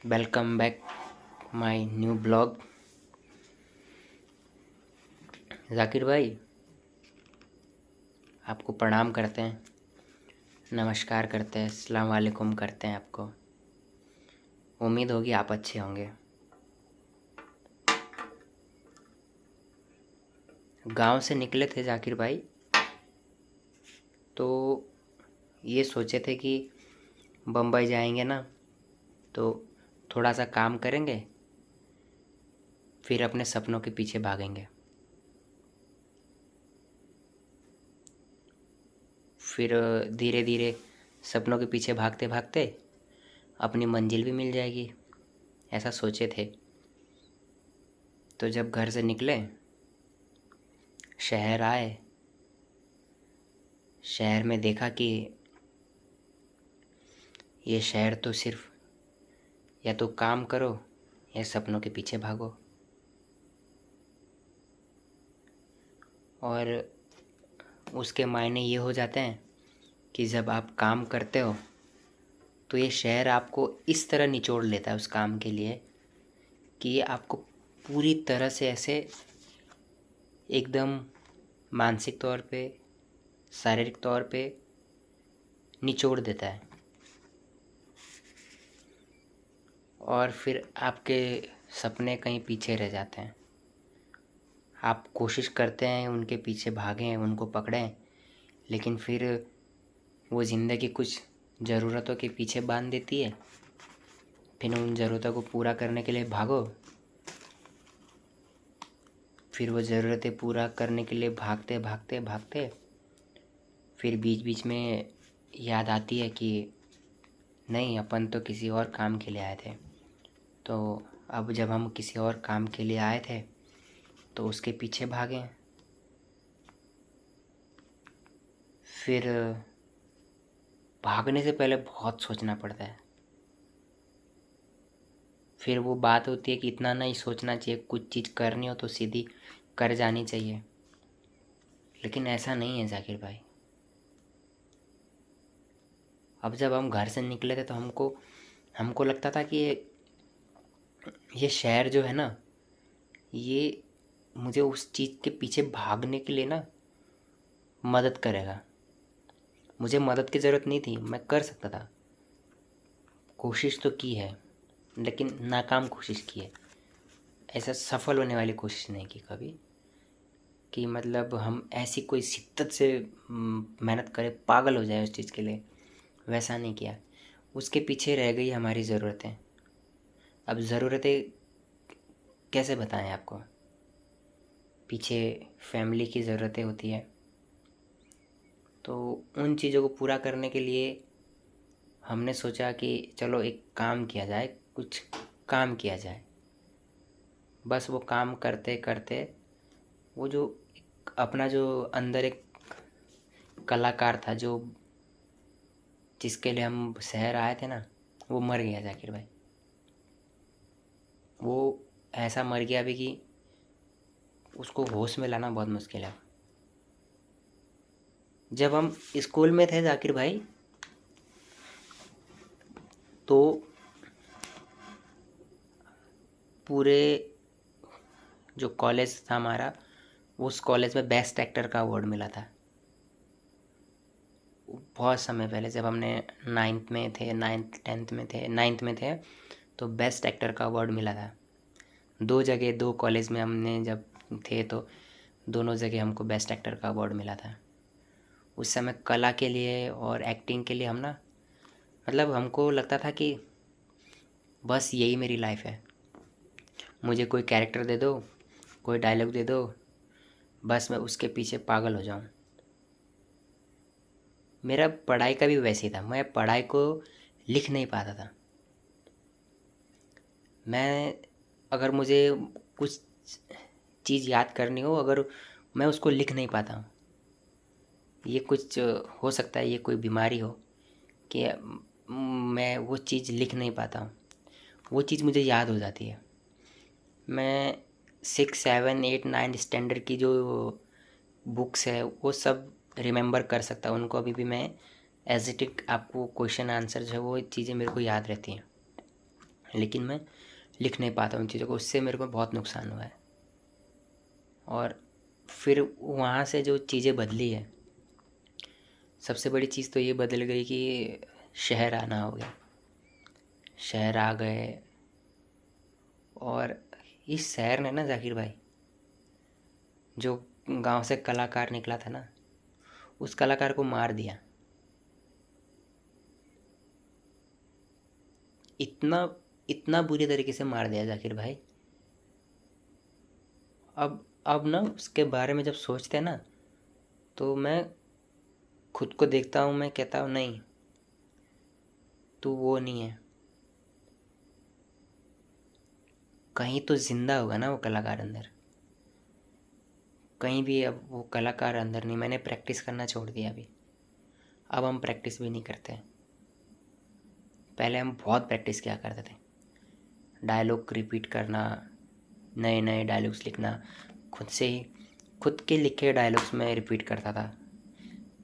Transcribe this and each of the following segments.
Welcome back my new blog. Zakir भाई, आपको प्रणाम करते हैं, नमस्कार करते हैं, अस्सलाम वालेकुम करते हैं आपको। उम्मीद होगी आप अच्छे होंगे। गांव से निकले थे जाकिर भाई, तो ये सोचे थे कि बम्बई जाएंगे ना, तो थोड़ा सा काम करेंगे, फिर अपने सपनों के पीछे भागेंगे। फिर धीरे धीरे सपनों के पीछे भागते भागते अपनी मंजिल भी मिल जाएगी, ऐसा सोचे थे। तो जब घर से निकले, शहर आए, शहर में देखा कि ये शहर तो सिर्फ या तो काम करो या सपनों के पीछे भागो। और उसके मायने ये हो जाते हैं कि जब आप काम करते हो तो ये शहर आपको इस तरह निचोड़ लेता है उस काम के लिए कि ये आपको पूरी तरह से ऐसे एकदम मानसिक तौर पे, शारीरिक तौर पे निचोड़ देता है। और फिर आपके सपने कहीं पीछे रह जाते हैं। आप कोशिश करते हैं उनके पीछे भागें, उनको पकड़ें, लेकिन फिर वो ज़िंदगी कुछ ज़रूरतों के पीछे बांध देती है। फिर उन ज़रूरतों को पूरा करने के लिए भागो, फिर वो ज़रूरतें पूरा करने के लिए भागते भागते भागते फिर बीच बीच में याद आती है कि नहीं, अपन तो किसी और काम के लिए आए थे। तो अब जब हम किसी और काम के लिए आए थे तो उसके पीछे भागें। फिर भागने से पहले बहुत सोचना पड़ता है। फिर वो बात होती है कि इतना नहीं सोचना चाहिए, कुछ चीज़ करनी हो तो सीधी कर जानी चाहिए। लेकिन ऐसा नहीं है जाकिर भाई। अब जब हम घर से निकले थे तो हमको हमको लगता था कि ये शहर जो है ना, ये मुझे उस चीज़ के पीछे भागने के लिए ना मदद करेगा। मुझे मदद की ज़रूरत नहीं थी, मैं कर सकता था। कोशिश तो की है, लेकिन नाकाम कोशिश की है। ऐसा सफल होने वाली कोशिश नहीं की कभी, कि मतलब हम ऐसी कोई शिद्दत से मेहनत करें, पागल हो जाए उस चीज़ के लिए, वैसा नहीं किया। उसके पीछे रह गई हमारी ज़रूरतें। अब ज़रूरतें कैसे बताएं आपको। पीछे फैमिली की ज़रूरतें होती है, तो उन चीज़ों को पूरा करने के लिए हमने सोचा कि चलो एक काम किया जाए, कुछ काम किया जाए। बस वो काम करते करते वो जो अपना जो अंदर एक कलाकार था, जो जिसके लिए हम शहर आए थे ना, वो मर गया जाकिर भाई। वो ऐसा मर गया भी कि उसको होश में लाना बहुत मुश्किल है। जब हम स्कूल में थे जाकिर भाई, तो पूरे जो कॉलेज था हमारा, उस कॉलेज में बेस्ट एक्टर का अवार्ड मिला था। बहुत समय पहले जब हमने नाइन्थ में थे, नाइन्थ में थे, तो बेस्ट एक्टर का अवार्ड मिला था। दो जगह, दो कॉलेज में हमने जब थे तो दोनों जगह हमको बेस्ट एक्टर का अवार्ड मिला था। उस समय कला के लिए और एक्टिंग के लिए हम ना, मतलब हमको लगता था कि बस यही मेरी लाइफ है। मुझे कोई कैरेक्टर दे दो, कोई डायलॉग दे दो, बस मैं उसके पीछे पागल हो जाऊं। मेरा पढ़ाई का भी वैसे ही था, मैं पढ़ाई को लिख नहीं पाता था। मैं अगर मुझे कुछ चीज़ याद करनी हो, अगर मैं उसको लिख नहीं पाता हूँ, ये कुछ हो सकता है, ये कोई बीमारी हो कि मैं वो चीज़ लिख नहीं पाता हूँ। वो चीज़ मुझे याद हो जाती है। मैं 6, 7, 8, 9 स्टैंडर्ड की जो बुक्स है वो सब रिमेंबर कर सकता हूँ। उनको अभी भी मैं एज इट इट, आपको क्वेश्चन आंसर जो है वो चीज़ें मेरे को याद रहती हैं। लेकिन मैं लिख नहीं पाता उन चीज़ों को, उससे मेरे को बहुत नुकसान हुआ है। और फिर वहाँ से जो चीज़ें बदली है, सबसे बड़ी चीज़ तो ये बदल गई कि शहर आना हो गया, शहर आ गए। और इस शहर ने ना जाकिर भाई, जो गांव से कलाकार निकला था ना, उस कलाकार को मार दिया। इतना इतना बुरी तरीके से मार दिया जाकिर भाई। अब ना उसके बारे में जब सोचते हैं ना, तो मैं खुद को देखता हूँ, मैं कहता हूँ नहीं, तू वो नहीं है। कहीं तो जिंदा होगा ना वो कलाकार अंदर, कहीं भी अब वो कलाकार अंदर नहीं। मैंने प्रैक्टिस करना छोड़ दिया अभी, अब हम प्रैक्टिस भी नहीं करते। पहले हम बहुत प्रैक्टिस किया करते थे, डायलॉग रिपीट करना, नए नए डायलॉग्स लिखना, खुद से ही खुद के लिखे डायलॉग्स में रिपीट करता था।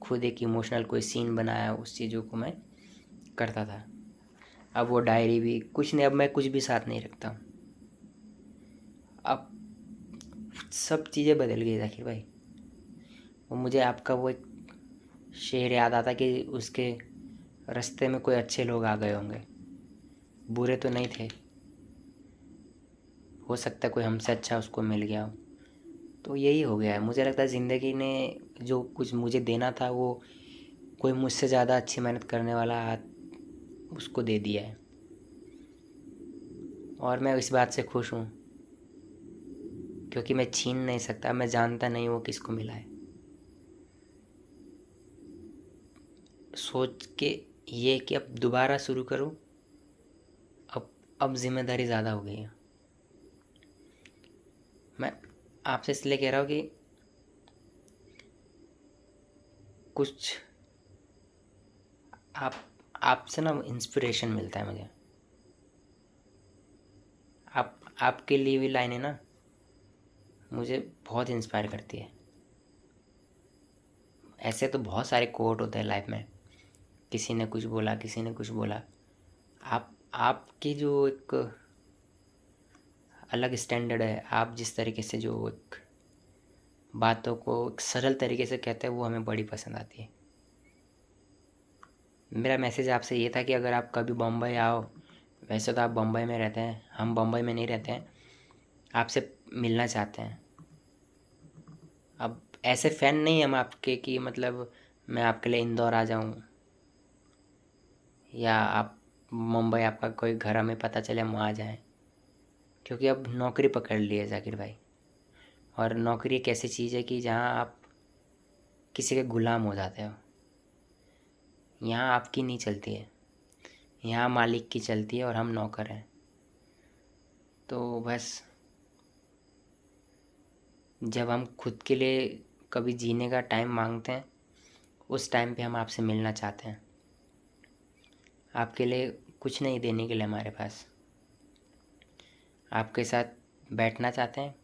खुद एक इमोशनल कोई सीन बनाया, उस चीज़ों को मैं करता था। अब वो डायरी भी कुछ नहीं, अब मैं कुछ भी साथ नहीं रखता हूँ। अब सब चीज़ें बदल गई जाकिर भाई। वो मुझे आपका वो एक शेर याद आता कि उसके रास्ते में कोई अच्छे लोग आ गए होंगे, बुरे तो नहीं थे, हो सकता है कोई हमसे अच्छा उसको मिल गया हो। तो यही हो गया है, मुझे लगता है ज़िंदगी ने जो कुछ मुझे देना था वो कोई मुझसे ज़्यादा अच्छी मेहनत करने वाला उसको दे दिया है। और मैं इस बात से खुश हूँ, क्योंकि मैं छीन नहीं सकता, मैं जानता नहीं वो किसको मिला है। सोच के ये कि अब दोबारा शुरू करूँ, अब जिम्मेदारी ज़्यादा हो गई है। मैं आपसे इसलिए कह रहा हूँ कि कुछ आप आपसे ना इंस्पिरेशन मिलता है मुझे। आपके लिए भी लाइनें ना मुझे बहुत इंस्पायर करती है। ऐसे तो बहुत सारे कोट होते हैं लाइफ में, किसी ने कुछ बोला, किसी ने कुछ बोला। आपकी जो एक अलग स्टैंडर्ड है, आप जिस तरीके से जो एक बातों को एक सरल तरीके से कहते हैं, वो हमें बड़ी पसंद आती है। मेरा मैसेज आपसे ये था कि अगर आप कभी बम्बई आओ, वैसे तो आप बम्बई में रहते हैं, हम बम्बई में नहीं रहते हैं, आपसे मिलना चाहते हैं। अब ऐसे फ़ैन नहीं हम आपके कि मतलब मैं आपके लिए इंदौर आ जाऊं, या आप मुंबई आपका कोई घर हमें पता चले हम वहाँ जाएं। क्योंकि अब नौकरी पकड़ ली है जाकिर भाई, और नौकरी एक ऐसी चीज़ है कि जहाँ आप किसी के गुलाम हो जाते हो। यहाँ आपकी नहीं चलती है, यहाँ मालिक की चलती है और हम नौकर हैं। तो बस जब हम खुद के लिए कभी जीने का टाइम मांगते हैं, उस टाइम पे हम आपसे मिलना चाहते हैं। आपके लिए कुछ नहीं देने के लिए हमारे पास, आपके साथ बैठना चाहते हैं,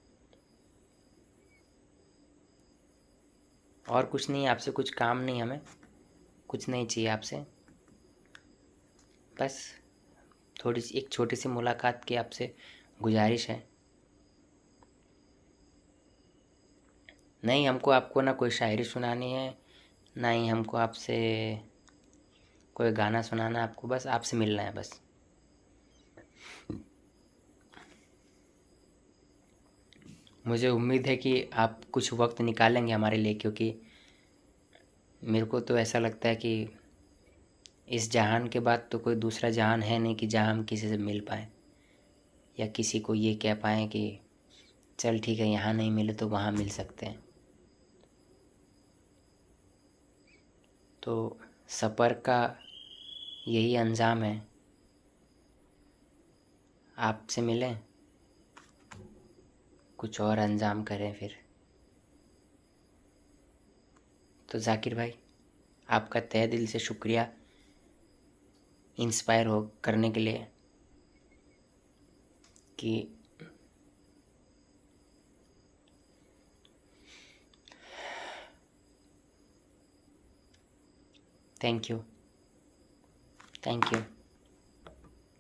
और कुछ नहीं, आपसे कुछ काम नहीं, हमें कुछ नहीं चाहिए आपसे। बस थोड़ी सी एक छोटी सी मुलाकात की आपसे गुजारिश है। नहीं, हमको आपको ना कोई शायरी सुनानी है, ना ही हमको आपसे कोई गाना सुनाना है, आपको बस आपसे मिलना है बस। मुझे उम्मीद है कि आप कुछ वक्त निकालेंगे हमारे लिए, क्योंकि मेरे को तो ऐसा लगता है कि इस जहान के बाद तो कोई दूसरा जहान है नहीं कि जहाँ हम किसी से मिल पाएँ, या किसी को ये कह पाएँ कि चल ठीक है, यहाँ नहीं मिले तो वहाँ मिल सकते हैं। तो सफ़र का यही अंजाम है, आपसे मिलें, कुछ और अंजाम करें फिर। तो जाकिर भाई, आपका तहे दिल से शुक्रिया इंस्पायर हो करने के लिए कि थैंक यू, थैंक यू।